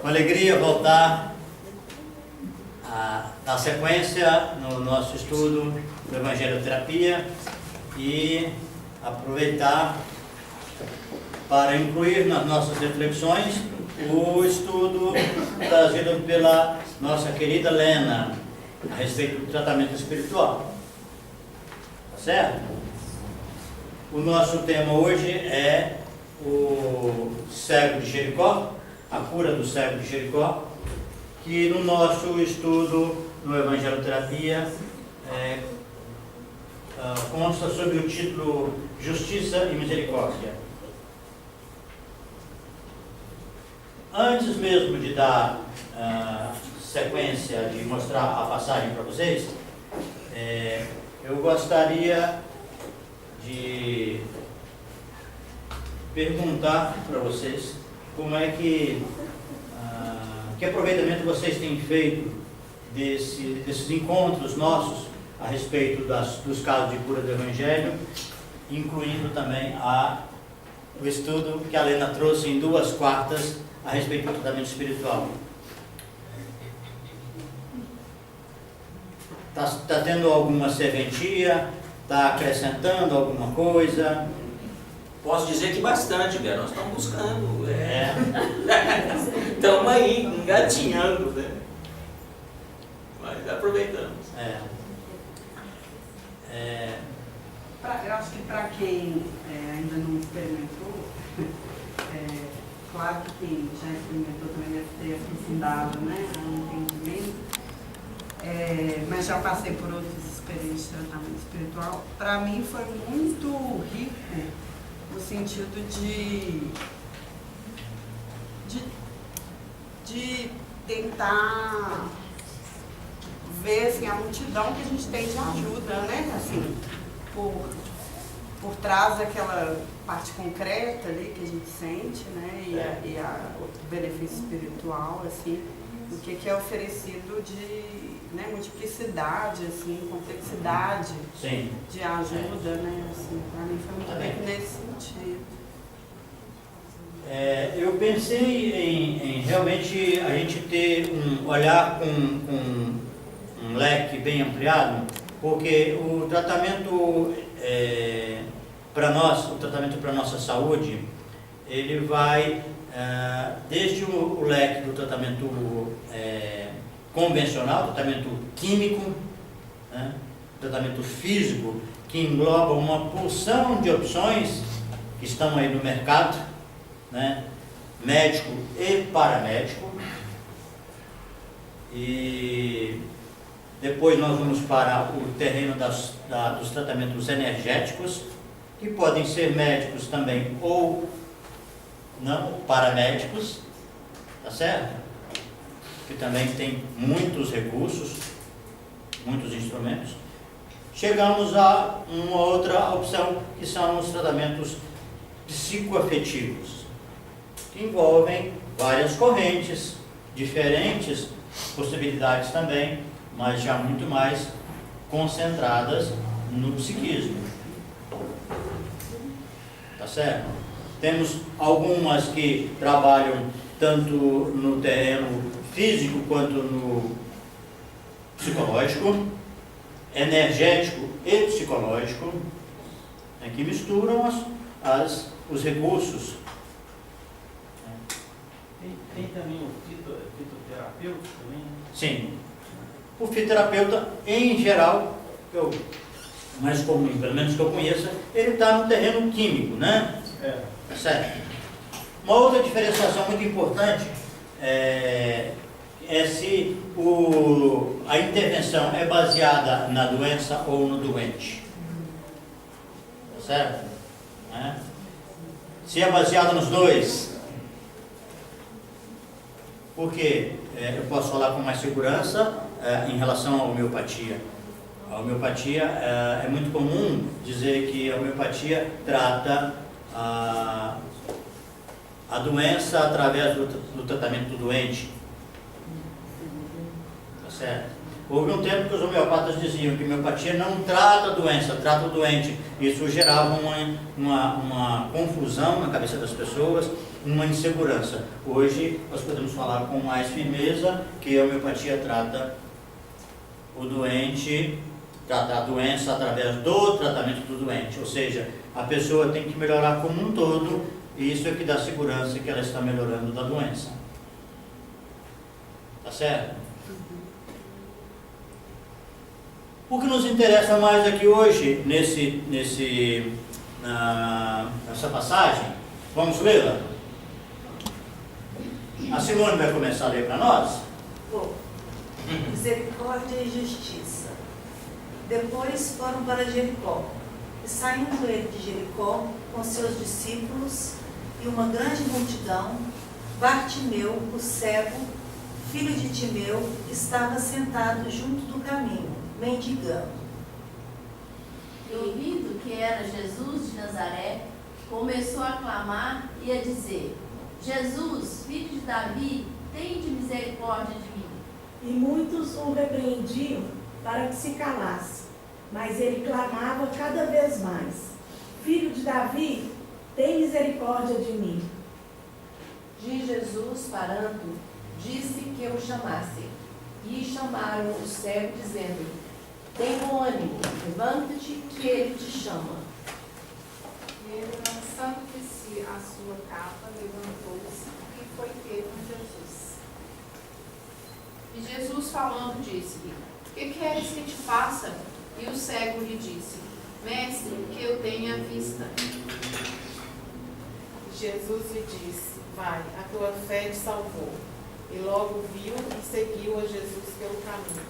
Com alegria voltar a dar sequência no nosso estudo do Evangelioterapia e aproveitar para incluir nas nossas reflexões o estudo trazido pela nossa querida Lena a respeito do tratamento espiritual. Tá certo? O nosso tema hoje é o cego de Jericó, a cura do cego de Jericó, que no nosso estudo no Evangelioterapia consta sob o título Justiça e Misericórdia. Antes mesmo de dar sequência, de mostrar a passagem para vocês, eu gostaria de perguntar para vocês como é que aproveitamento vocês têm feito desses encontros nossos a respeito dos casos de cura do Evangelho, incluindo também o estudo que a Lena trouxe em 2 quartas a respeito do tratamento espiritual. Está tendo alguma serventia? Está acrescentando alguma coisa? Posso dizer que bastante, Bia. Nós estamos buscando. Estamos aí, engatinhando, né? Mas aproveitamos. Eu acho que para quem ainda não experimentou, claro que quem já experimentou também deve ter aprofundado, né, o entendimento, mas já passei por outras experiências de tratamento espiritual. Para mim foi muito rico no sentido de tentar ver assim, a multidão que a gente tem de ajuda, né? Assim, por trás daquela parte concreta ali que a gente sente, né? E o benefício espiritual, assim, o que é oferecido de, né, multiplicidade, assim, complexidade. Sim. De ajuda, né? Assim, para mim foi muito bem nesse sentido. Eu pensei em realmente a gente ter olhar com um leque bem ampliado, porque o tratamento para nós, o tratamento para a nossa saúde, ele vai desde o leque do tratamento convencional, tratamento químico, né? Tratamento físico, que engloba uma porção de opções que estão aí no mercado, né? Médico e paramédico. E depois nós vamos para o terreno dos tratamentos energéticos, que podem ser médicos também ou não paramédicos, tá certo? Que também tem muitos recursos, muitos instrumentos. Chegamos a uma outra opção, que são os tratamentos psicoafetivos, que envolvem várias correntes, diferentes possibilidades também, mas já muito mais concentradas no psiquismo. Tá certo? Temos algumas que trabalham tanto no terreno físico quanto no psicológico, energético e psicológico, né, que misturam os recursos. Tem também o fitoterapeuta também? Sim. O fitoterapeuta, em geral, mais comum, pelo menos que eu conheça, ele está no terreno químico, né? Tá certo? Uma outra diferenciação muito importante é se a intervenção é baseada na doença ou no doente. Tá certo? Se é baseada nos dois, porque eu posso falar com mais segurança em relação à homeopatia. A homeopatia é muito comum dizer que a homeopatia trata a doença através do tratamento do doente. Tá certo? Houve um tempo que os homeopatas diziam que a homeopatia não trata a doença, trata o doente. Isso gerava uma confusão na cabeça das pessoas uma insegurança. Hoje nós podemos falar com mais firmeza que a homeopatia trata o doente, trata a doença através do tratamento do doente, ou seja, a pessoa tem que melhorar como um todo, e isso é que dá segurança que ela está melhorando da doença. Tá certo? O que nos interessa mais aqui hoje, nessa passagem, vamos lê-la? A Simone vai começar a ler para nós? Bom, misericórdia e justiça. Depois foram para Jericó, e saindo ele de Jericó com seus discípulos e uma grande multidão, Bartimeu, o cego, filho de Timeu, estava sentado junto do caminho, mendigando. E ouvindo que era Jesus de Nazaré, começou a clamar e a dizer: Jesus, filho de Davi, tende misericórdia de mim. E muitos o repreendiam para que se calasse, mas ele clamava cada vez mais: Filho de Davi, tem misericórdia de mim. De Jesus, parando, disse que o chamassem. E chamaram o cego, dizendo: Tem bom ânimo, levanta-te, que ele te chama. E ele, lançando de si a sua capa, levantou-se e foi ter com Jesus. E Jesus, falando, disse-lhe: Que queres que te faça? E o cego lhe disse: Mestre, que eu tenha vista. Jesus lhe disse: Vai, a tua fé te salvou. E logo viu e seguiu a Jesus pelo caminho.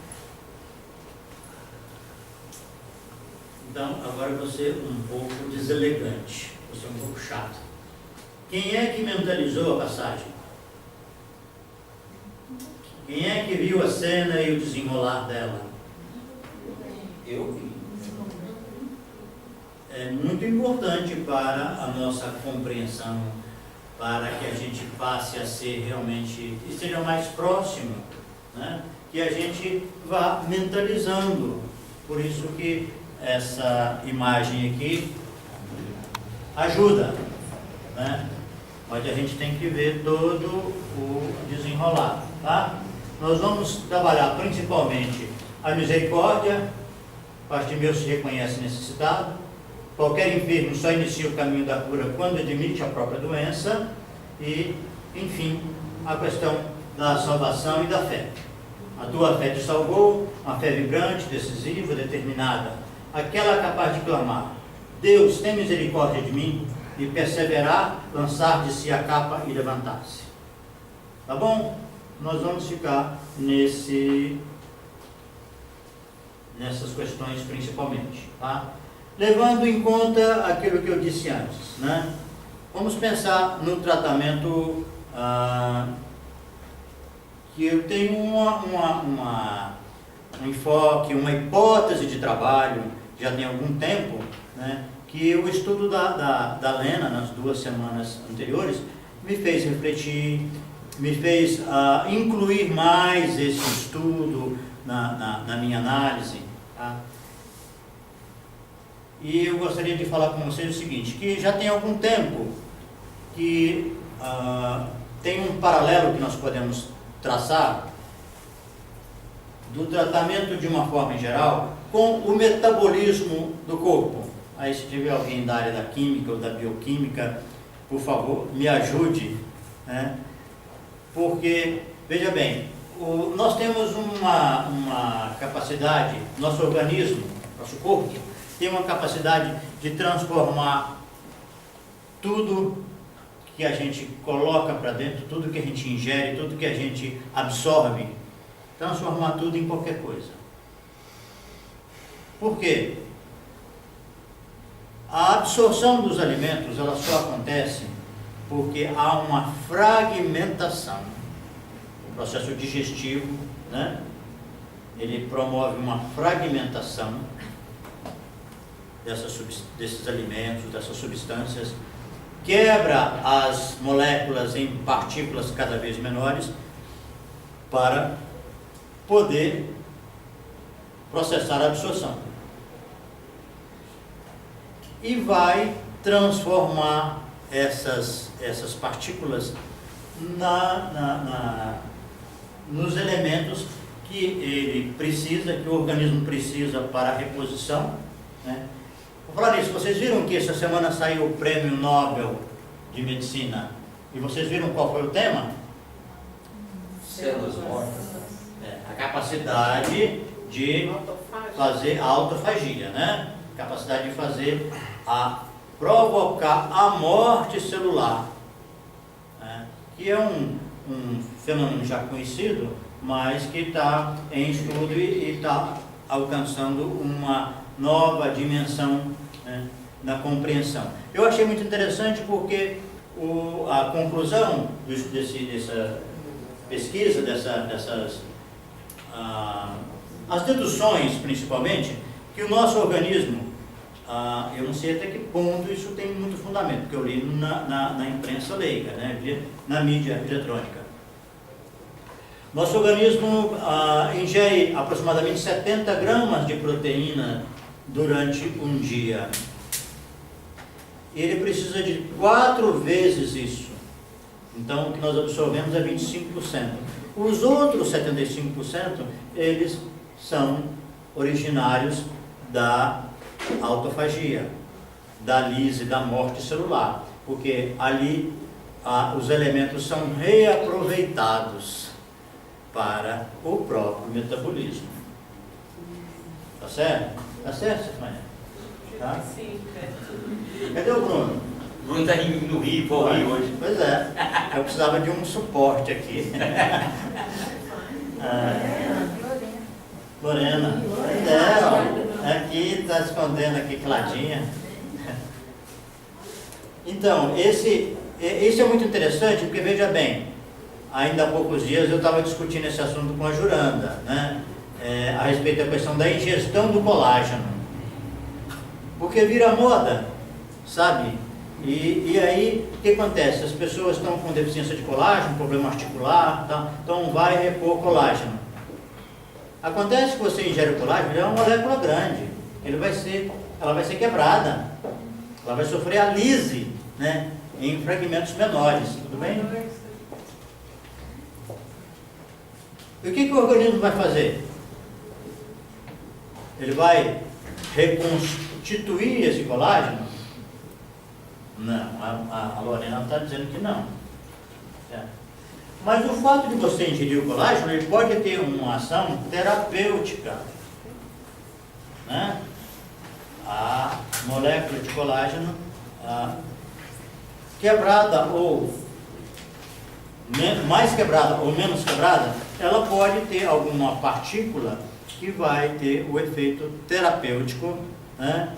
Então, agora você um pouco deselegante, você um pouco chato. Quem é que mentalizou a passagem? Quem é que viu a cena e o desenrolar dela? Eu vi. É muito importante para a nossa compreensão, para que a gente passe a ser realmente, esteja mais próximo, né? Que a gente vá mentalizando. Por isso que essa imagem aqui ajuda, né? Mas a gente tem que ver todo o desenrolar, tá? Nós vamos trabalhar principalmente a misericórdia. Bartimeu se reconhece necessitado. Qualquer enfermo só inicia o caminho da cura quando admite a própria doença. E, enfim, a questão da salvação e da fé. A tua fé te salvou, uma fé vibrante, decisiva, determinada. Aquela capaz de clamar: Deus, tem misericórdia de mim, e perseverar, lançar de si a capa e levantar-se. Tá bom? Nós vamos ficar nessas questões principalmente, tá? Levando em conta aquilo que eu disse antes, né? Vamos pensar no tratamento que eu tenho um enfoque, uma hipótese de trabalho, já tem algum tempo, né? Que o estudo da Lena, nas 2 semanas anteriores, me fez refletir, me fez incluir mais esse estudo na minha análise, tá? E eu gostaria de falar com vocês o seguinte, que já tem algum tempo que tem um paralelo que nós podemos traçar do tratamento de uma forma em geral com o metabolismo do corpo. Aí se tiver alguém da área da química ou da bioquímica, por favor, me ajude, né? Porque, veja bem, nós temos uma capacidade, nosso organismo, nosso corpo, tem uma capacidade de transformar tudo que a gente coloca para dentro, tudo que a gente ingere, tudo que a gente absorve, transformar tudo em qualquer coisa. Por quê? A absorção dos alimentos, ela só acontece porque há uma fragmentação. O processo digestivo, né? Ele promove uma fragmentação desses alimentos, dessas substâncias, quebra as moléculas em partículas cada vez menores para poder processar a absorção. E vai transformar essas partículas nos elementos que ele precisa, que o organismo precisa para a reposição, né? Vou falar nisso, vocês viram que essa semana saiu o Prêmio Nobel de Medicina, e vocês viram qual foi o tema? Células mortas. A capacidade de fazer a autofagia, né? Capacidade de fazer provocar a morte celular, né? Que é um fenômeno já conhecido, mas que está em estudo e está alcançando uma nova dimensão, né, na compreensão. Eu achei muito interessante porque a conclusão dessa pesquisa, as deduções principalmente, que o nosso organismo, eu não sei até que ponto isso tem muito fundamento, porque eu li na imprensa leiga, né, na mídia eletrônica. Nosso organismo ingere aproximadamente 70 gramas de proteína durante um dia. Ele precisa de 4 vezes isso. Então, o que nós absorvemos é 25%. Os outros 75%, eles são originários da autofagia, da lise, da morte celular, porque ali os elementos são reaproveitados para o próprio metabolismo. Tá certo? Tá certo, Stefania? Tá? Sim, Cadê o Bruno? O Bruno está no Rio, vou rir hoje. Pois é, eu precisava de um suporte aqui. Lorena. Pois é, ó. Aqui está escondendo aqui Cladinha. Então, esse é muito interessante, porque veja bem, ainda há poucos dias eu estava discutindo esse assunto com a Juranda, né? A respeito da questão da ingestão do colágeno, porque vira moda, sabe? E aí, o que acontece? As pessoas estão com deficiência de colágeno, problema articular, tá? Então vai repor colágeno. Acontece que você ingere o colágeno, ele é uma molécula grande, ela vai ser quebrada, ela vai sofrer a lise, né, em fragmentos menores, tudo bem? E o que o organismo vai fazer? Ele vai reconstituir esse colágeno? Não, a Lorena está dizendo que não. Certo? Mas o fato de você ingerir o colágeno, ele pode ter uma ação terapêutica, né? A molécula de colágeno quebrada ou mais quebrada ou menos quebrada, ela pode ter alguma partícula que vai ter o efeito terapêutico, né,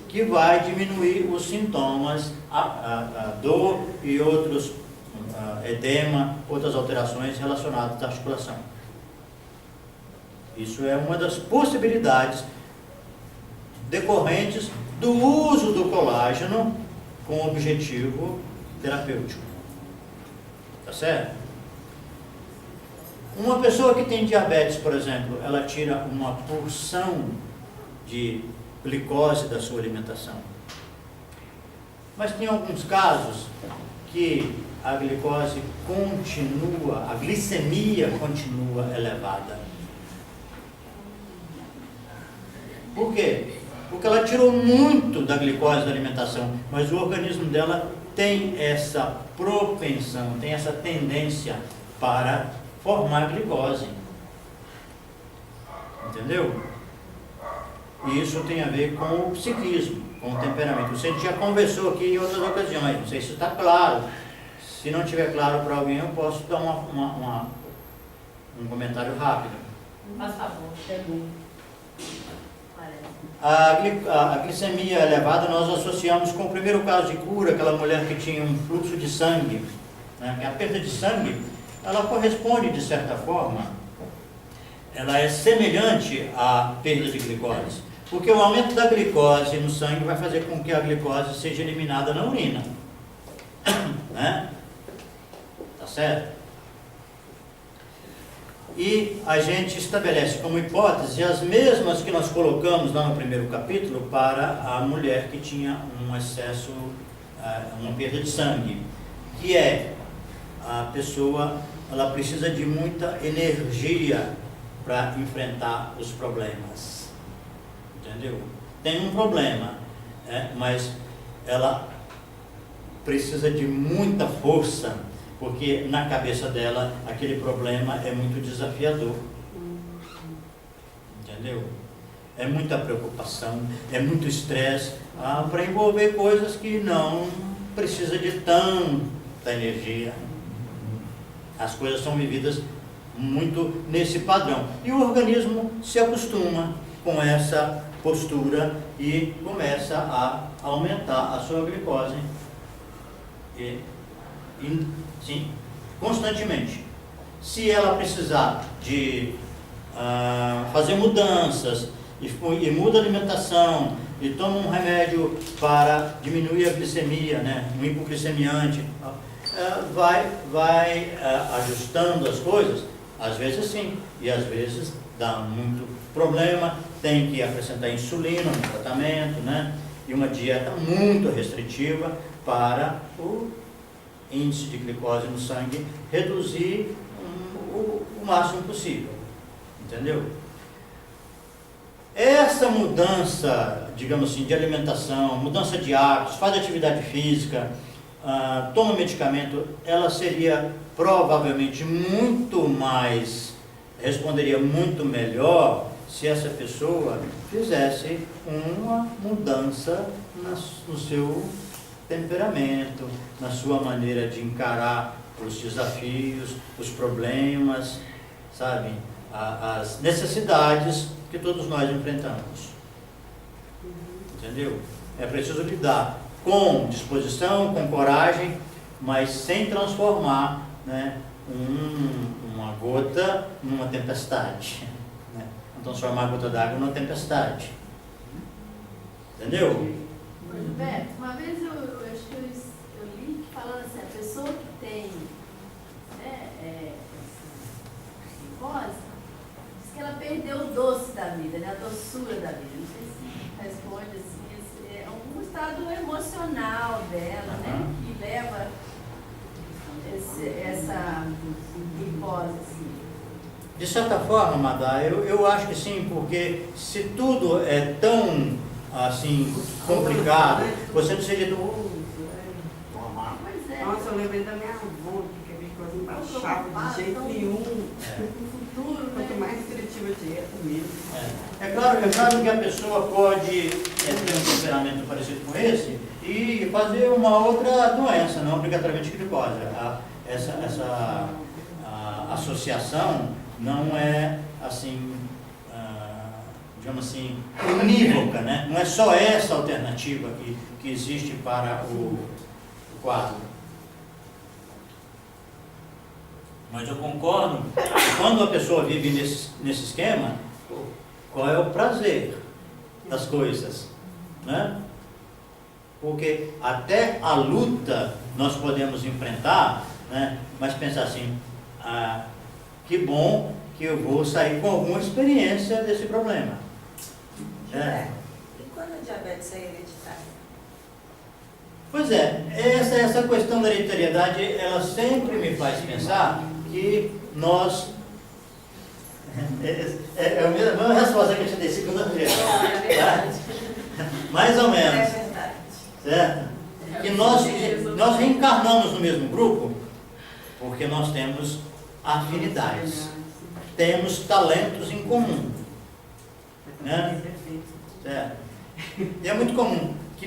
que vai diminuir os sintomas, a dor e outros, edema, outras alterações relacionadas à articulação. Isso é uma das possibilidades decorrentes do uso do colágeno com objetivo terapêutico. Tá certo? Uma pessoa que tem diabetes, por exemplo, ela tira uma porção de glicose da sua alimentação. Mas tem alguns casos que a glicose continua, a glicemia continua elevada. Por quê? Porque ela tirou muito da glicose da alimentação, mas o organismo dela tem essa propensão, tem essa tendência para formar glicose. Entendeu? E isso tem a ver com o psiquismo, com o temperamento. Você já conversou aqui em outras ocasiões, não sei se está claro. Se não estiver claro para alguém, eu posso dar um comentário rápido. Mas tá bom, chegou. A glicemia elevada nós associamos com o primeiro caso de cura, aquela mulher que tinha um fluxo de sangue, né? A perda de sangue, ela corresponde de certa forma, ela é semelhante à perda de glicose, porque o aumento da glicose no sangue vai fazer com que a glicose seja eliminada na urina, né? Tá certo? E a gente estabelece como hipótese as mesmas que nós colocamos lá no primeiro capítulo para a mulher que tinha um excesso uma perda de sangue, que é a pessoa, ela precisa de muita energia para enfrentar os problemas, entendeu? Tem um problema, mas ela precisa de muita força, porque na cabeça dela aquele problema é muito desafiador, entendeu? É muita preocupação, é muito estresse, para envolver coisas que não precisa de tanta energia. As coisas são vividas muito nesse padrão. E o organismo se acostuma com essa postura e começa a aumentar a sua glicose. Sim, constantemente. Se ela precisar de fazer mudanças e muda a alimentação e toma um remédio para diminuir a glicemia, né, um hipoglicemiante, vai ajustando as coisas, às vezes sim, e às vezes dá muito problema, tem que acrescentar insulina no tratamento, né, e uma dieta muito restritiva para o índice de glicose no sangue reduzir o máximo possível, entendeu? Essa mudança, digamos assim, de alimentação, mudança de hábitos, faz atividade física, toma medicamento, ela seria provavelmente muito mais, responderia muito melhor se essa pessoa fizesse uma mudança no seu temperamento, na sua maneira de encarar os desafios, os problemas, sabe, as necessidades que todos nós enfrentamos. Entendeu? É preciso lidar com disposição, com coragem, mas sem transformar, né, uma gota numa tempestade, né? Não transformar a gota d'água numa tempestade. Entendeu? Beto, uma vez eu acho que eu li falando assim, a pessoa que tem, né, glicose, diz que ela perdeu o doce da vida, né, a doçura da vida. Não sei se responde assim, algum estado emocional dela, né, que leva essa glicose, assim. De certa forma, Madá, eu acho que sim, porque se tudo é tão assim complicado, você não seria do tomar. Pois é. Nossa, eu lembrei da minha avó, que a glicose embaixava de jeito nenhum. Quanto mais restritiva a dieta mesmo. É claro que a pessoa pode ter um temperamento parecido com esse e fazer uma outra doença, não obrigatoriamente glicose. Essa associação não é assim, digamos assim, unívoca, né? Não é só essa alternativa que existe para o quadro. Mas eu concordo que quando a pessoa vive nesse esquema, qual é o prazer das coisas, né? Porque até a luta nós podemos enfrentar, né? Mas pensar assim, que bom que eu vou sair com alguma experiência desse problema. E quando a diabetes é hereditária? Pois é, essa questão da hereditariedade, ela sempre me faz pensar que nós... É a mesma resposta que eu te dei segunda-feira. É verdade. Mais ou menos. É verdade. Certo? Que nós reencarnamos no mesmo grupo porque nós temos afinidades, temos talentos em comum, né? Certo? E é muito comum que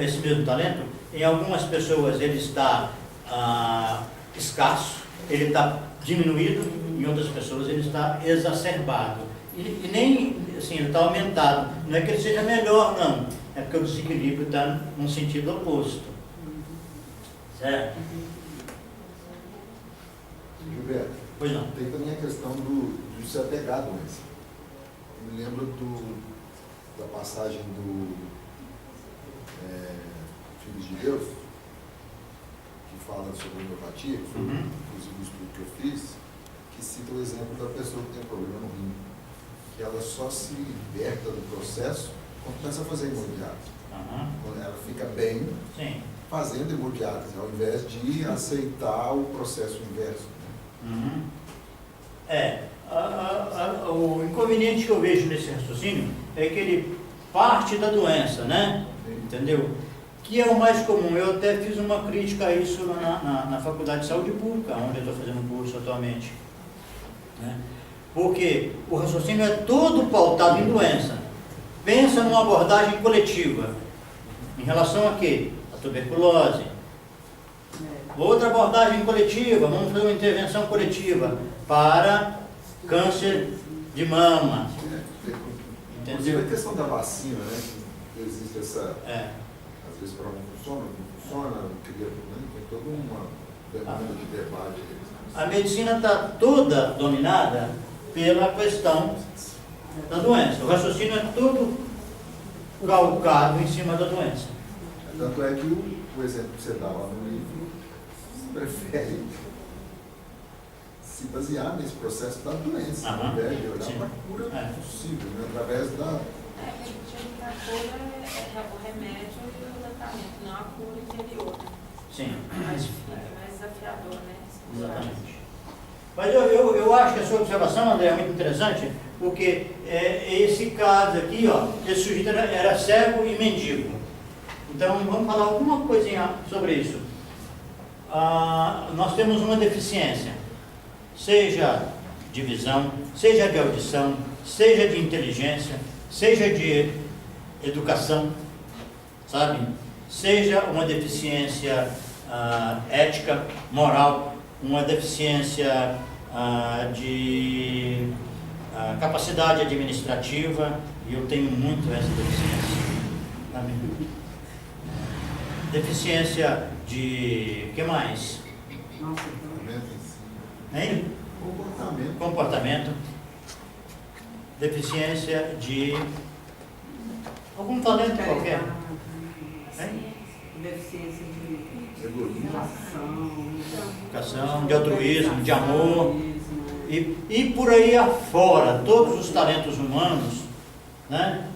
esse mesmo talento, em algumas pessoas ele está escasso, ele está diminuído, em outras pessoas ele está exacerbado. E nem assim, ele está aumentado. Não é que ele seja melhor, não. É porque o desequilíbrio está num sentido oposto. Certo? Gilberto, Pois não. tem também a questão de se apegar à doença. Eu me lembro da passagem do Filhos de Deus, que fala sobre homeopatia, que foi inclusive o estudo que eu fiz, que cita o exemplo da pessoa que tem problema no rim, que ela só se liberta do processo quando começa a fazer hemodiálise. Quando ela fica bem, Sim. fazendo hemodiálise, ao invés de aceitar o processo inverso. Uhum. O inconveniente que eu vejo nesse raciocínio é que ele parte da doença, né? Entendeu? Que é o mais comum. Eu até fiz uma crítica a isso na Faculdade de Saúde Pública, onde eu estou fazendo curso atualmente. Né? Porque o raciocínio é todo pautado em doença. Pensa numa abordagem coletiva. Em relação a quê? A tuberculose. Outra abordagem coletiva, vamos fazer uma intervenção coletiva para câncer de mama. Inclusive a questão da vacina, né? Que existe essa... Às vezes para não funciona, cria, né? Tem toda uma demanda de debate. A medicina está toda dominada pela questão da doença. O raciocínio é todo calcado em cima da doença. Tanto é que o exemplo que você dá lá no livro prefere se basear nesse processo da doença, ao invés de olhar para a cura possível, né? Através da... A cura é o remédio e o tratamento, não a cura interior. Sim. Mais difícil, mais desafiador, né? Exatamente. Mas eu acho que a sua observação, André, é muito interessante, porque esse caso aqui, ó, esse sujeito era cego e mendigo. Então, vamos falar alguma coisinha sobre isso. Nós temos uma deficiência, seja de visão, seja de audição, seja de inteligência, seja de educação, sabe? Seja uma deficiência ética, moral, uma deficiência de capacidade administrativa, e eu tenho muito essa deficiência. Sabe? Deficiência de... que mais? Hein? Comportamento. Deficiência de algum talento qualquer. Deficiência de educação, de altruísmo, de amor. E por aí afora, todos os talentos humanos, né?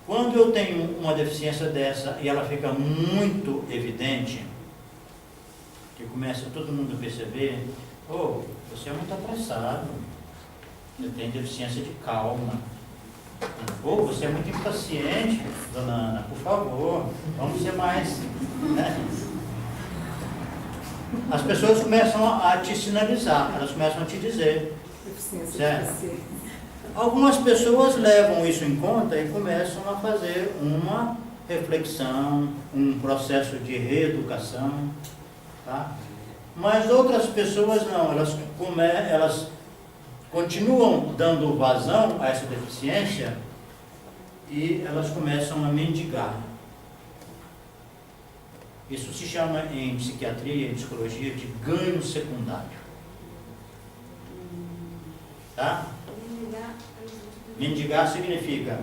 Quando eu tenho uma deficiência dessa e ela fica muito evidente, que começa todo mundo a perceber, você é muito apressado, você tem deficiência de calma, você é muito impaciente, dona Ana, por favor, vamos ser mais, né? As pessoas começam a te sinalizar, elas começam a te dizer, certo? Algumas pessoas levam isso em conta e começam a fazer uma reflexão, um processo de reeducação, tá? Mas outras pessoas não, elas continuam dando vazão a essa deficiência e elas começam a mendigar. Isso se chama em psiquiatria, em psicologia, de ganho secundário. Tá? Mendigar significa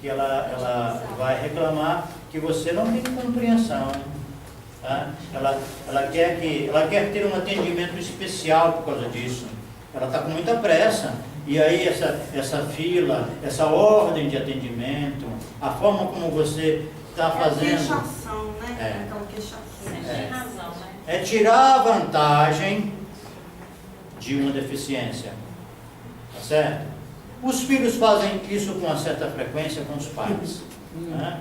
que ela vai reclamar que você não tem compreensão. Tá? Ela quer ter um atendimento especial por causa disso. Ela está com muita pressa. E aí essa fila, essa ordem de atendimento, a forma como você está fazendo... queixação, né? Aquela queixação. Tem razão, né? É tirar a vantagem de uma deficiência. Tá certo? Os filhos fazem isso com uma certa frequência com os pais. Né?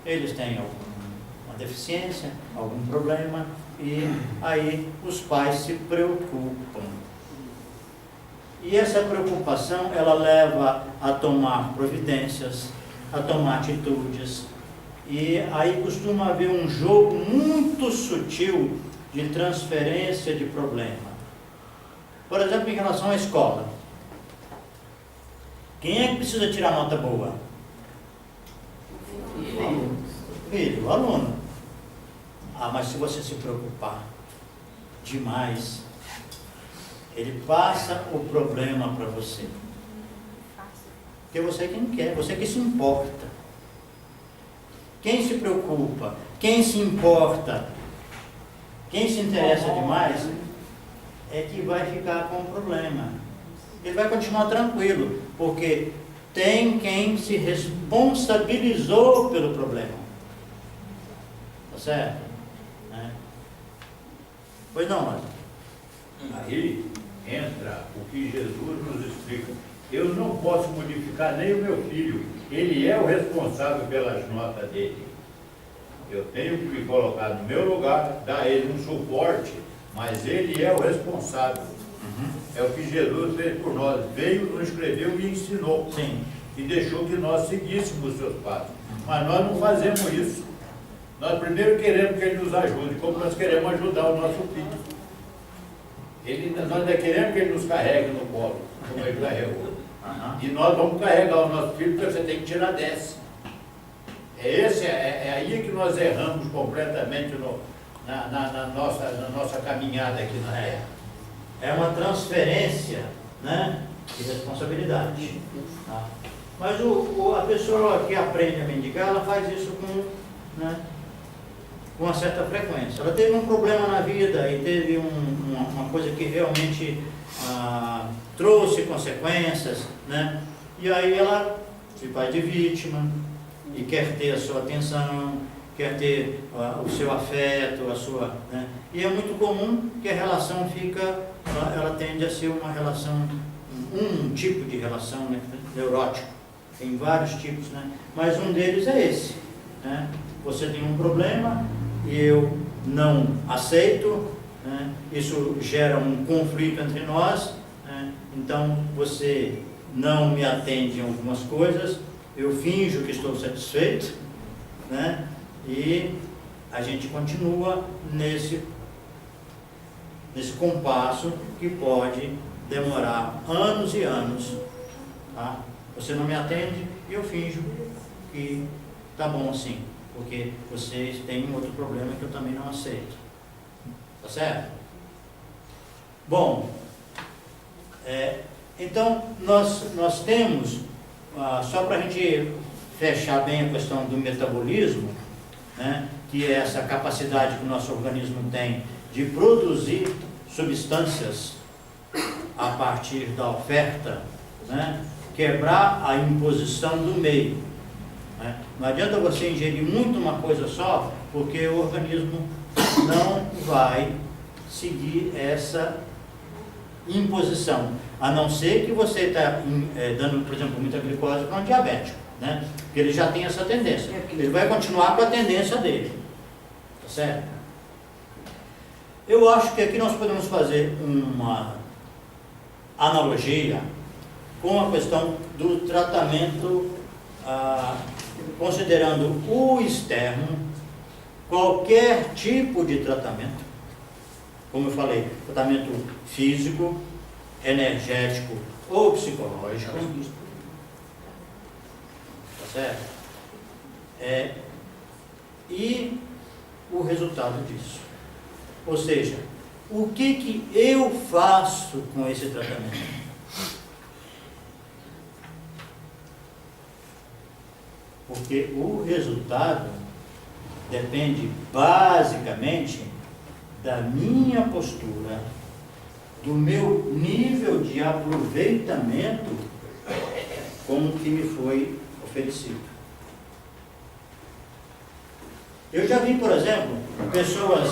Eles têm alguma deficiência, algum problema, e aí os pais se preocupam. E essa preocupação, ela leva a tomar providências, a tomar atitudes, e aí costuma haver um jogo muito sutil de transferência de problema. Por exemplo, em relação à escola. Quem é que precisa tirar nota boa? Filho, o aluno. Mas se você se preocupar demais, ele passa o problema para você. Porque você que não quer, você que se importa. Quem se preocupa, quem se importa, quem se interessa demais, é que vai ficar com o problema. Ele vai continuar tranquilo, porque tem quem se responsabilizou pelo problema. Tá certo? Né? Pois não, Lázaro? Aí entra o que Jesus nos explica. Eu não posso modificar nem o meu filho. Ele é o responsável pelas notas dele. Eu tenho que me colocar no meu lugar, dar a ele um suporte, mas ele é o responsável. É o que Jesus fez por nós. Veio, nos escreveu e ensinou. Sim. E deixou que nós seguíssemos os seus passos. Mas nós não fazemos isso. Nós primeiro queremos que ele nos ajude, como nós queremos ajudar o nosso filho. Nós ainda queremos que ele nos carregue no colo, como ele carregou. E nós vamos carregar o nosso filho, porque você tem que tirar 10. É aí que nós erramos completamente na nossa caminhada aqui na terra. É uma transferência, né, de responsabilidade. Tá? Mas a pessoa que aprende a mendigar, ela faz isso com uma certa frequência. Ela teve um problema na vida e teve uma coisa que realmente trouxe consequências, né? E aí ela se faz de vítima e quer ter a sua atenção, quer ter o seu afeto, né? E é muito comum que a relação ela tende a ser uma relação, um tipo de relação, né, neurótico. Tem vários tipos, né? Mas um deles é esse, né? Você tem um problema e eu não aceito, né? Isso gera um conflito entre nós, né? Então você não me atende em algumas coisas, eu finjo que estou satisfeito, né? E a gente continua nesse compasso que pode demorar anos e anos. Tá? Você não me atende e eu finjo que tá bom assim, porque vocês têm um outro problema que eu também não aceito. Tá certo? Bom, então nós temos, só para a gente fechar bem a questão do metabolismo, né, que é essa capacidade que o nosso organismo tem de produzir substâncias a partir da oferta, né, quebrar a imposição do meio. Né? Não adianta você ingerir muito uma coisa só, porque o organismo não vai seguir essa imposição, a não ser que você está dando, por exemplo, muita glicose para um diabético, né? Porque ele já tem essa tendência, ele vai continuar com a tendência dele, tá certo? Eu acho que aqui nós podemos fazer uma analogia com a questão do tratamento, considerando o externo, qualquer tipo de tratamento, como eu falei, tratamento físico, energético ou psicológico, tá certo? E o resultado disso. Ou seja, o que eu faço com esse tratamento? Porque o resultado depende basicamente da minha postura, do meu nível de aproveitamento com o que me foi oferecido. Eu já vi, por exemplo, pessoas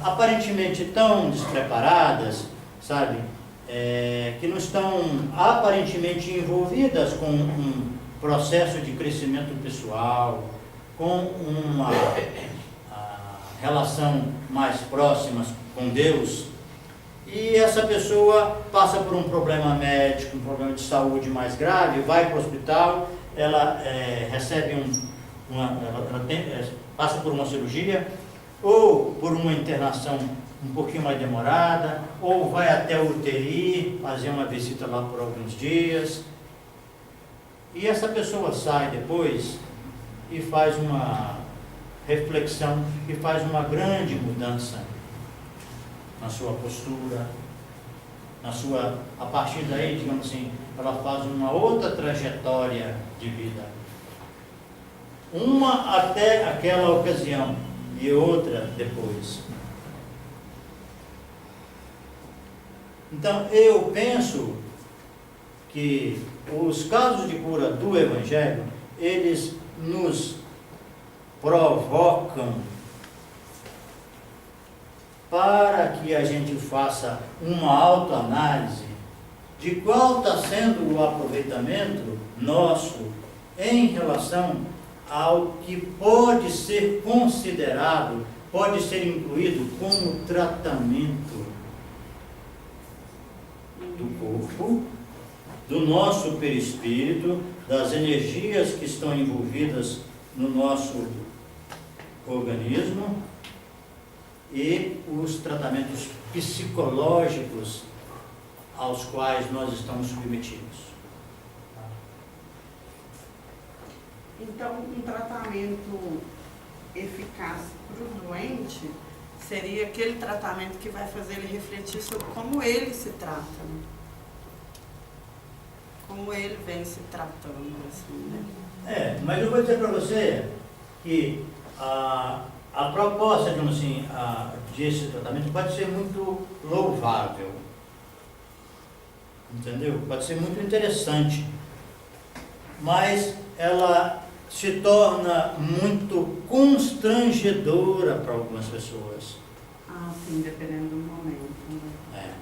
aparentemente tão despreparadas, sabe, que não estão aparentemente envolvidas com um processo de crescimento pessoal, com uma relação mais próxima com Deus, e essa pessoa passa por um problema médico, um problema de saúde mais grave, vai para o hospital, ela recebe passa por uma cirurgia, ou por uma internação um pouquinho mais demorada, ou vai até o UTI, fazer uma visita lá por alguns dias, e essa pessoa sai depois e faz uma reflexão, e faz uma grande mudança na sua postura, a partir daí, digamos assim, ela faz uma outra trajetória de vida. Uma até aquela ocasião e outra depois. Então, eu penso que os casos de cura do Evangelho, eles nos provocam para que a gente faça uma autoanálise de qual está sendo o aproveitamento nosso em relação ao que pode ser considerado, pode ser incluído como tratamento do corpo, do nosso perispírito, das energias que estão envolvidas no nosso organismo e os tratamentos psicológicos aos quais nós estamos submetidos. Então, um tratamento eficaz para o doente seria aquele tratamento que vai fazer ele refletir sobre como ele se trata, né? Como ele vem se tratando, assim, né? Mas eu vou dizer para você que a proposta, digamos assim, desse tratamento pode ser muito louvável, entendeu? Pode ser muito interessante, mas ela se torna muito constrangedora para algumas pessoas. Ah, sim, dependendo do momento, né?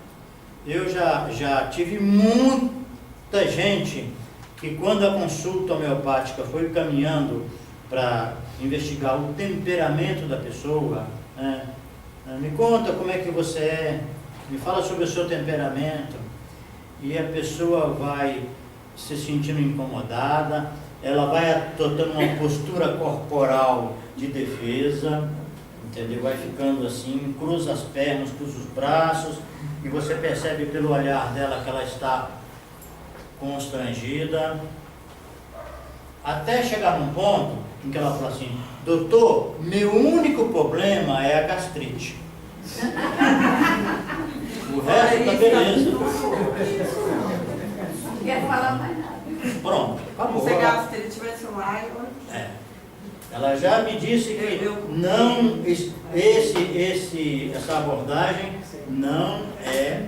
Eu já tive muita gente que, quando a consulta homeopática foi caminhando para investigar o temperamento da pessoa, né, me conta como é que você é, me fala sobre o seu temperamento, e a pessoa vai se sentindo incomodada, ela vai adotando uma postura corporal de defesa, entendeu? Vai ficando assim, cruza as pernas, cruza os braços, e você percebe pelo olhar dela que ela está constrangida, até chegar num ponto em que ela fala assim: doutor, meu único problema é a gastrite. O resto está beleza. Não quer falar mais nada. Pronto, acabou. Se a gastrite vai ser lá, ela já me disse que não, essa abordagem não é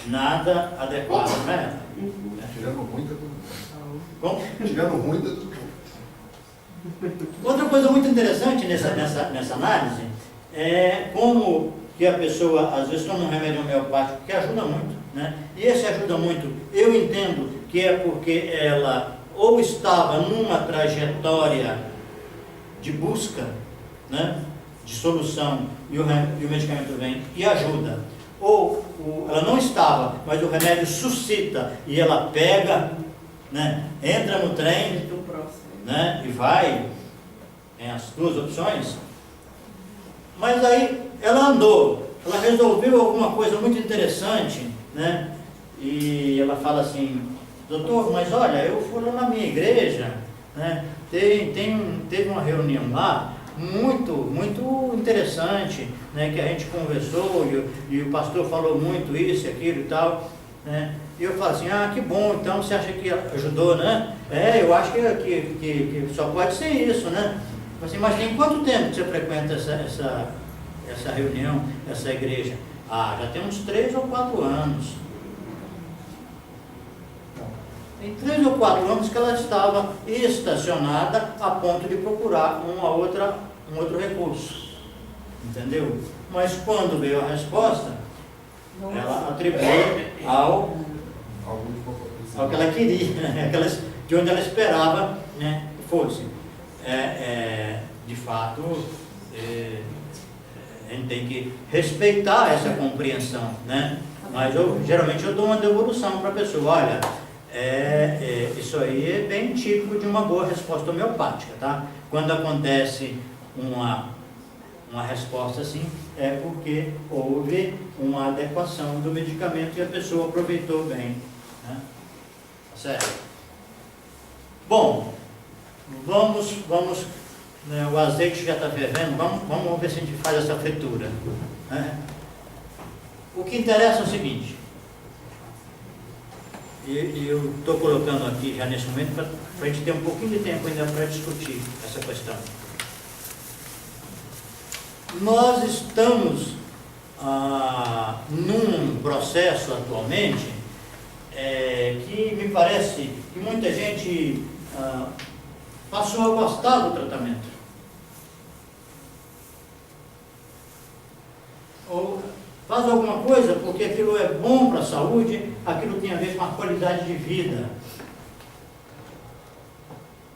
nada adequada, né? Tirando ruim, tá tudo bem. Como? Tirando ruim, tá tudo bem. Outra coisa muito interessante nessa análise é como que a pessoa às vezes toma um remédio homeopático que ajuda muito, né? E esse ajuda muito, eu entendo que é porque ela ou estava numa trajetória de busca, né, de solução, e o medicamento vem e ajuda, ou ela não estava, mas o remédio suscita e ela pega, né, entra no trem, né, e vai, tem as duas opções. Mas aí ela andou, ela resolveu alguma coisa muito interessante, né, e ela fala assim: doutor, mas olha, eu fui lá na minha igreja, né, teve uma reunião lá muito interessante, né, que a gente conversou e o pastor falou muito isso, aquilo e tal, né, e eu falo assim: ah, que bom, então você acha que ajudou, né? Eu acho que só pode ser isso, né? Assim, mas tem quanto tempo que você frequenta essa reunião, essa igreja? Ah, já tem uns 3 ou 4 anos. Tem 3 ou 4 anos que ela estava estacionada a ponto de procurar um outro recurso. Entendeu? Mas quando veio a resposta, ela atribuiu ao que ela queria, né? De onde ela esperava, né, que fosse. De fato, a gente tem que respeitar essa compreensão, né? Mas geralmente eu dou uma devolução para a pessoa: olha, isso aí é bem típico de uma boa resposta homeopática, tá? Quando acontece uma resposta assim, é porque houve uma adequação do medicamento e a pessoa aproveitou bem, né? Certo? Bom, vamos, né, o azeite já está fervendo, vamos ver se a gente faz essa fritura, né? O que interessa é o seguinte, e eu estou colocando aqui já nesse momento para a gente ter um pouquinho de tempo ainda para discutir essa questão. Nós estamos num processo atualmente que me parece que muita gente passou a gostar do tratamento. Ou faz alguma coisa porque aquilo é bom para a saúde, aquilo tem a ver com a qualidade de vida.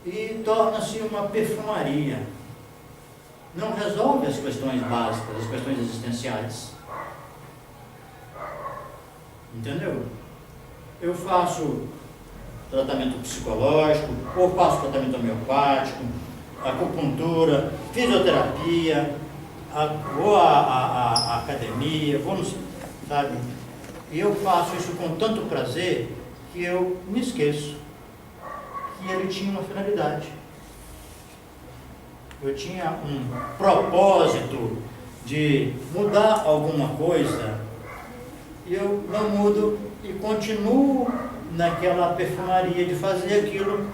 E torna-se uma perfumaria. Não resolve as questões básicas, as questões existenciais. Entendeu? Eu faço tratamento psicológico, ou faço tratamento homeopático, acupuntura, fisioterapia, vou à academia, vou no, sabe? E eu faço isso com tanto prazer que eu me esqueço que ele tinha uma finalidade. Eu tinha um propósito de mudar alguma coisa e eu não mudo e continuo naquela perfumaria de fazer aquilo.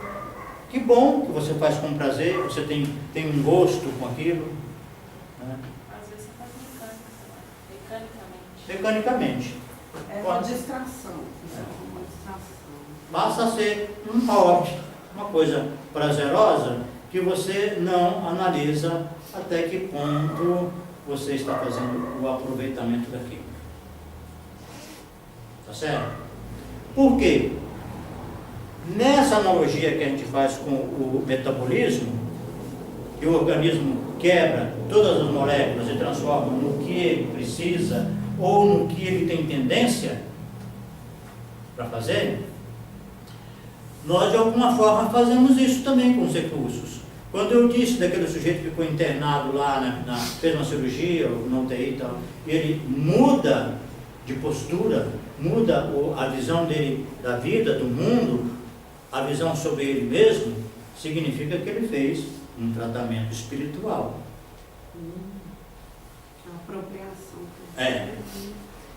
Que bom que você faz com prazer, você tem um gosto com aquilo. Né? Às vezes você faz mecanicamente. É uma distração. Uma distração. Passa a ser um hobby, uma coisa prazerosa que você não analisa até que ponto você está fazendo o aproveitamento daquilo. Tá certo? Por quê? Nessa analogia que a gente faz com o metabolismo, que o organismo quebra todas as moléculas e transforma no que ele precisa ou no que ele tem tendência para fazer, nós de alguma forma fazemos isso também com os recursos. Quando eu disse daquele sujeito que ficou internado lá, fez uma cirurgia, ou na UTI e tal, e ele muda de postura, muda a visão dele da vida, do mundo, a visão sobre ele mesmo, significa que ele fez um tratamento espiritual. Apropriação.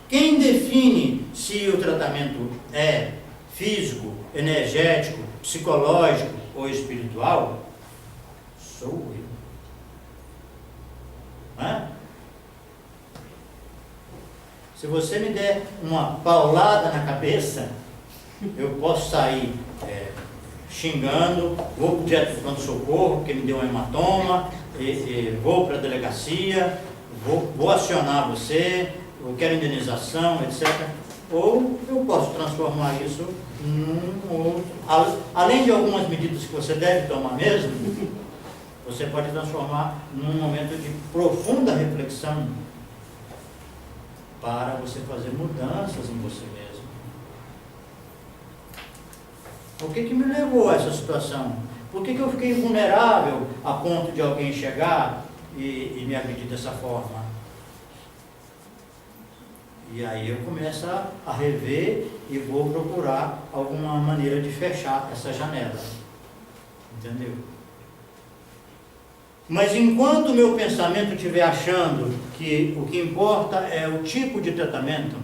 Quem define se o tratamento é físico, energético, psicológico ou espiritual, sou eu. Se você me der uma paulada na cabeça, eu posso sair xingando, vou direto para o pronto-socorro, porque me deu um hematoma, vou para a delegacia, vou acionar você, eu quero indenização, etc. Ou eu posso transformar isso num outro. Além de algumas medidas que você deve tomar mesmo, você pode transformar num momento de profunda reflexão para você fazer mudanças em você mesmo. O que me levou a essa situação? Por que eu fiquei vulnerável a ponto de alguém chegar e me agredir dessa forma? E aí eu começo a rever e vou procurar alguma maneira de fechar essa janela. Entendeu? Mas enquanto o meu pensamento estiver achando que o que importa é o tipo de tratamento,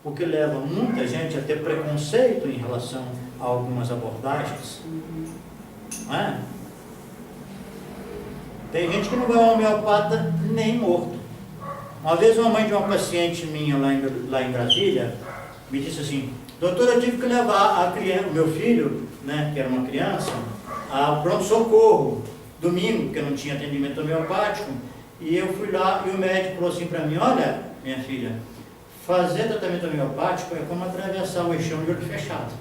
o que leva muita gente a ter preconceito em relação a algumas abordagens, não é? Tem gente que não vai ao homeopata nem morto. Uma vez uma mãe de uma paciente minha lá em Brasília me disse assim: doutora, eu tive que levar o meu filho, né, que era uma criança, ao pronto-socorro, domingo, porque eu não tinha atendimento homeopático, e eu fui lá e o médico falou assim para mim: olha, minha filha, fazer tratamento homeopático é como atravessar o eixão de olho fechado.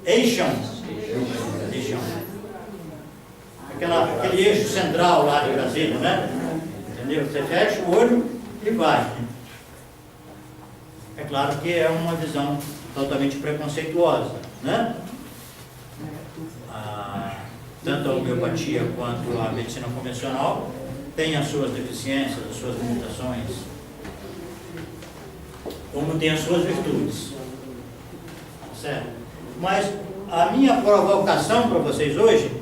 Eixão. Aquele eixo central lá de Brasília, né? Entendeu? Você fecha o olho e vai. É claro que é uma visão totalmente preconceituosa, né? Tanto a homeopatia quanto a medicina convencional tem as suas deficiências, as suas limitações, como tem as suas virtudes. Certo? Mas a minha provocação para vocês hoje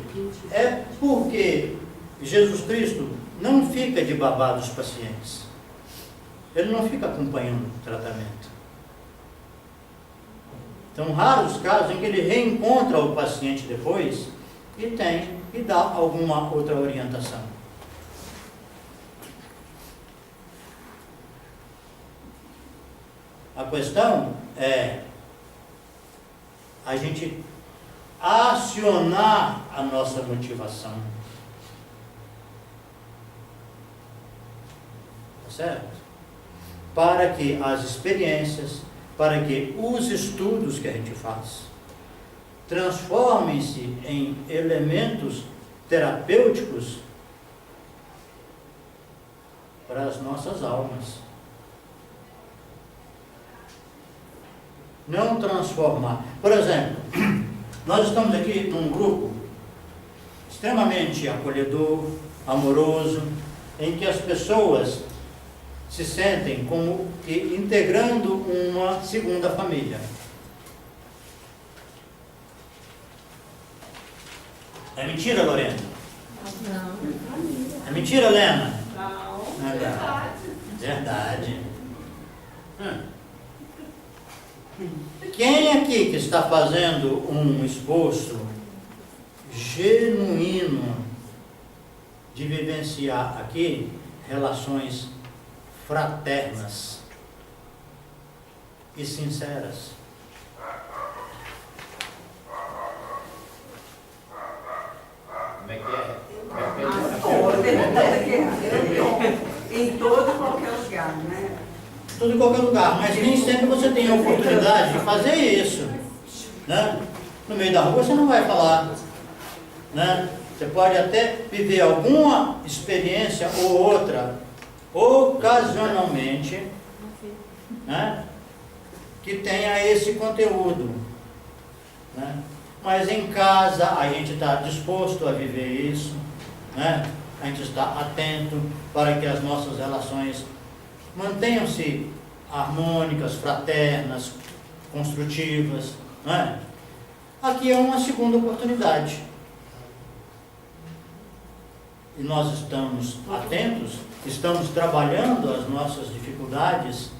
é porque Jesus Cristo não fica de babá dos pacientes. Ele não fica acompanhando o tratamento. Então, raros casos em que ele reencontra o paciente depois e tem e dá alguma outra orientação. A questão é a gente acionar a nossa motivação. Tá certo? Para que as experiências, para que os estudos que a gente faz transformem-se em elementos terapêuticos para as nossas almas. Não transformar. Por exemplo, nós estamos aqui num grupo extremamente acolhedor, amoroso, em que as pessoas se sentem como que integrando uma segunda família. É mentira, Lorena? Não. É mentira, Lena? Não. É verdade. Verdade. Quem aqui que está fazendo um esforço genuíno de vivenciar aqui relações fraternas e sinceras? Como é que é? Em todo e qualquer lugar, né? Tudo em qualquer lugar, mas nem sempre você tem a oportunidade de fazer isso, né? No meio da rua você não vai falar, né? Você pode até viver alguma experiência ou outra, ocasionalmente, né? Que tenha esse conteúdo, né? Mas em casa a gente está disposto a viver isso, né? A gente está atento para que as nossas relações mantenham-se harmônicas, fraternas, construtivas, né? Aqui é uma segunda oportunidade. E nós estamos atentos, estamos trabalhando as nossas dificuldades,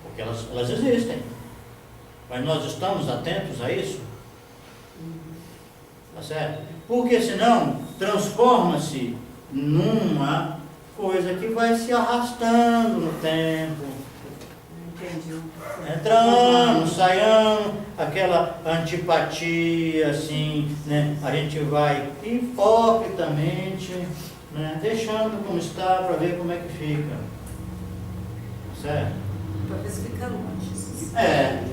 porque elas existem. Mas nós estamos atentos a isso? Tá certo? Porque senão transforma-se numa coisa que vai se arrastando no tempo. Entendi. Entrando, saindo, aquela antipatia, assim, né? A gente vai hipocritamente, né? Deixando como está para ver como é que fica. Certo? Para ver se fica longe. É.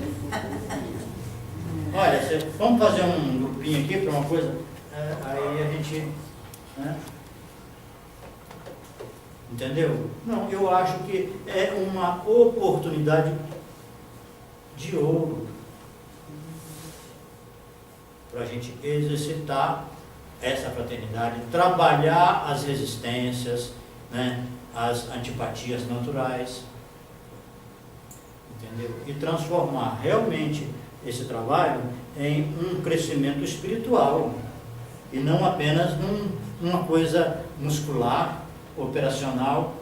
Olha, vamos fazer um grupinho aqui para uma coisa, aí a gente, né? Entendeu? Não, eu acho que é uma oportunidade de ouro para a gente exercitar essa fraternidade, trabalhar as resistências, né? As antipatias naturais, entendeu? E transformar realmente esse trabalho em um crescimento espiritual e não apenas numa coisa muscular, operacional,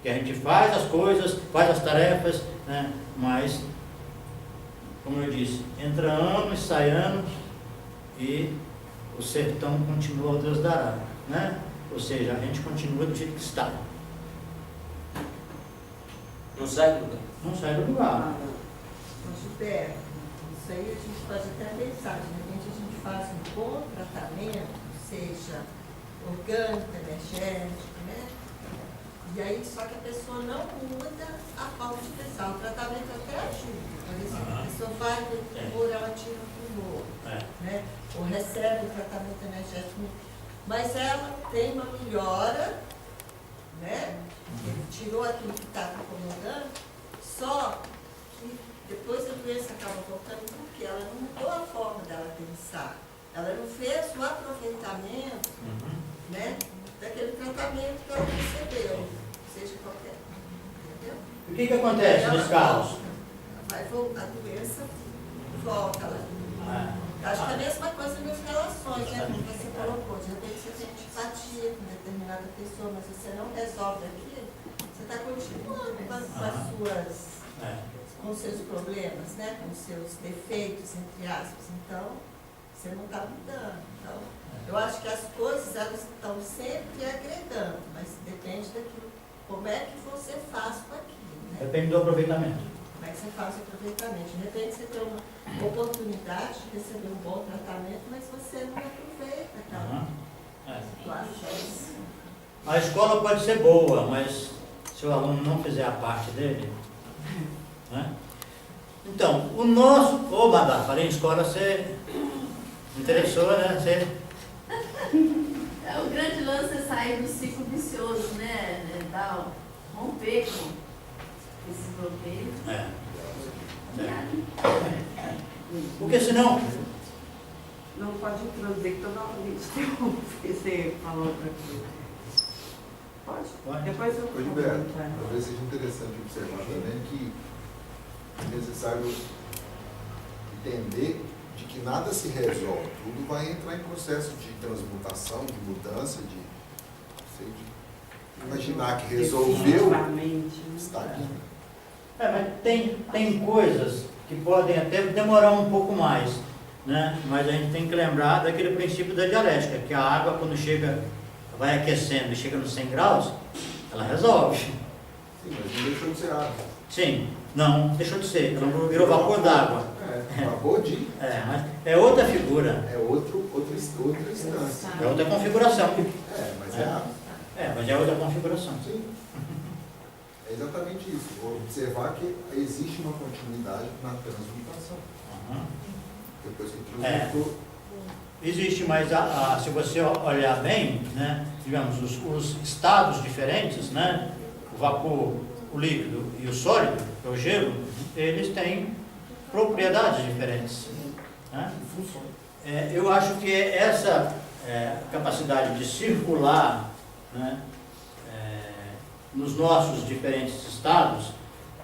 que a gente faz as coisas, faz as tarefas, né? Mas, como eu disse, entra ano e sai ano e o sertão continua ao Deus dará, né? Ou seja, a gente continua do jeito que está. Não sai do lugar. Não sai do lugar. Gilberto, isso aí a gente pode até pensar, de repente a gente faz um bom tratamento, seja orgânico, energético, né? E aí, só que a pessoa não muda a forma de pensar. O tratamento até ajuda. Por exemplo, a pessoa vai no tumor, ela tira o tumor, né? Ou recebe o tratamento energético. Mas ela tem uma melhora, né? Ele tirou aquilo que estava incomodando, só que depois a doença acaba voltando porque ela não mudou a forma dela pensar. Ela não fez o aproveitamento, né, daquele tratamento que ela recebeu, seja qualquer. Entendeu? O que acontece nesse caso? Vai voltar, a doença volta lá. Acho que é a mesma coisa nas relações, né? Como você colocou, de repente você tem antipatia com determinada pessoa, mas você não resolve aquilo, você está continuando com as suas com seus problemas, né? Com seus defeitos, entre aspas. Então, você não está mudando. Então, eu acho que as coisas, elas estão sempre agregando, mas depende daquilo, como é que você faz com aquilo, né? Depende do aproveitamento. Como é que você faz o aproveitamento? De repente você tem uma oportunidade de receber um bom tratamento, mas você não aproveita aquela situação. A escola pode ser boa, mas se o aluno não fizer a parte dele, né? Então, o nosso... Ô, Madá, falei em escola, você interessou, né? Você... O grande lance é sair do ciclo vicioso, né? Romper com esses bloqueios. Porque senão... Não pode introduzir, que toda hora a gente interrompe. Você falou outra coisa. Pode? Depois eu... Ô, Gilberto, talvez seja interessante observar também que é necessário entender de que nada se resolve, tudo vai entrar em processo de transmutação, de mudança, de imaginar que resolveu, está aqui. Mas tem coisas que podem até demorar um pouco mais, né? Mas a gente tem que lembrar daquele princípio da dialética, que a água, quando chega, vai aquecendo e chega nos 100 graus, ela resolve. Sim, mas não deixou de ser água. Sim, não, deixou de ser, ela virou vapor d'água. Vapor de... Mas é outra figura. É outra instância. É outra configuração. Mas é água. Mas é outra configuração. Sim. É exatamente isso. Vou observar que existe uma continuidade na transmutação. Depois que transmutou... Existe, mas se você olhar bem, né, digamos, os estados diferentes, né, o vapor, o líquido e o sólido, que é o gelo, eles têm propriedades diferentes. Né? Eu acho que essa capacidade de circular, né, nos nossos diferentes estados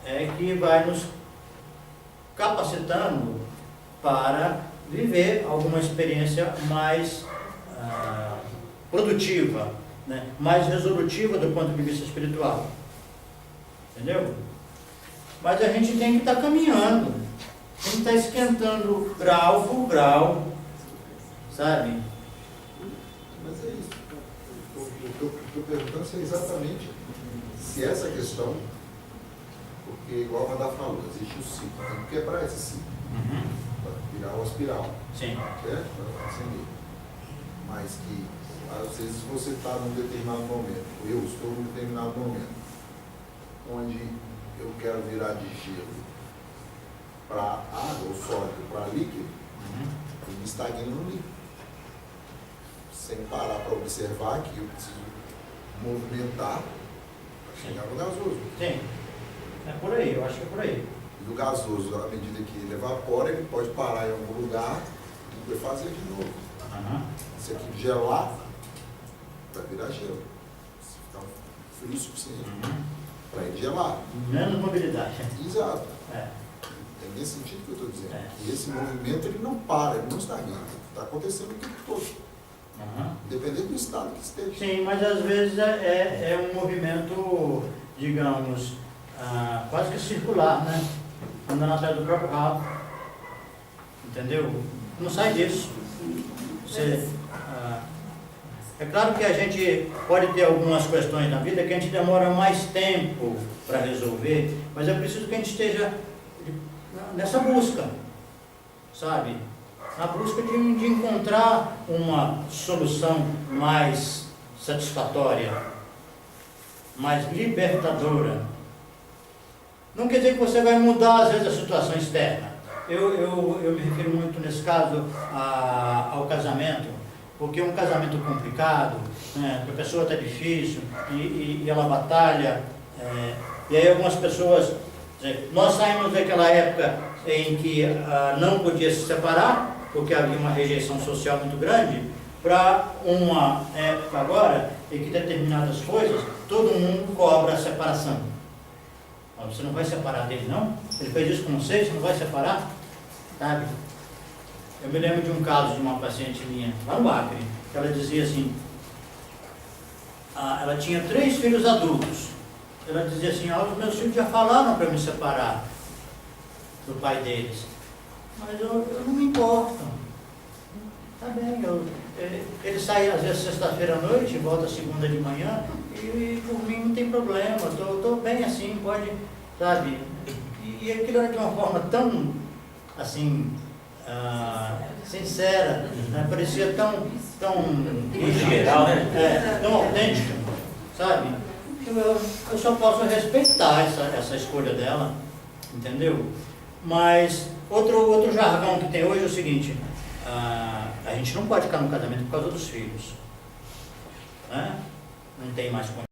é que vai nos capacitando para viver alguma experiência mais produtiva, né, mais resolutiva do ponto de vista espiritual. Entendeu? Mas a gente tem que estar caminhando, tem que estar esquentando grau por grau, sabe? Mas é isso. O que eu estou perguntando é exatamente se essa questão, porque igual a Madá falou, existe o ciclo, tem que quebrar esse ciclo. Para virar uma espiral. Sim. Certo? Para acender. Mas que, às vezes, você está num determinado momento, eu estou num determinado momento, onde eu quero virar de gelo para água, ou sólido para líquido, eu me estagno no líquido. Sem parar para observar que eu preciso movimentar para chegar no gasoso. Sim. É por aí, eu acho que é por aí. E o gasoso, à medida que ele evapora, ele pode parar em algum lugar e depois fazer de novo. Se aquilo gelar, vai virar gelo. Se ficar frio o suficiente para ele gelar. Menos mobilidade. Exato. É nesse sentido que eu estou dizendo. E esse movimento ele não para, ele não estagna. Está acontecendo o tempo todo. Independente do estado que esteja. Sim, mas às vezes é um movimento, digamos, quase que circular, né? Andando atrás do próprio rabo. Entendeu? Não sai disso. É claro que a gente pode ter algumas questões na vida que a gente demora mais tempo para resolver, mas é preciso que a gente esteja nessa busca, sabe? Na busca de encontrar uma solução mais satisfatória, mais libertadora. Não quer dizer que você vai mudar, às vezes, a situação externa. Eu me refiro muito, nesse caso, ao casamento, porque é um casamento complicado, né, que a pessoa está difícil e ela batalha. E aí algumas pessoas... Nós saímos daquela época em que não podia se separar, porque havia uma rejeição social muito grande, para uma época agora em que determinadas coisas, todo mundo cobra a separação. Você não vai separar dele, não? Ele fez isso com você não vai separar? Sabe? Eu me lembro de um caso de uma paciente minha, lá no Acre, que ela dizia assim, ela tinha 3 filhos adultos. ela dizia assim, os meus filhos já falaram para me separar do pai deles, mas eu não me importo. Tá bem, ele sai às vezes sexta-feira à noite, volta segunda de manhã, e por mim não tem problema, estou bem assim, pode, sabe? E aquilo era de uma forma tão, assim, sincera, né? Parecia tão geral, né? Tão autêntica, sabe? Eu só posso respeitar essa escolha dela, entendeu? Mas outro jargão que tem hoje é o seguinte, a gente não pode ficar no casamento por causa dos filhos, né? Não tem mais como.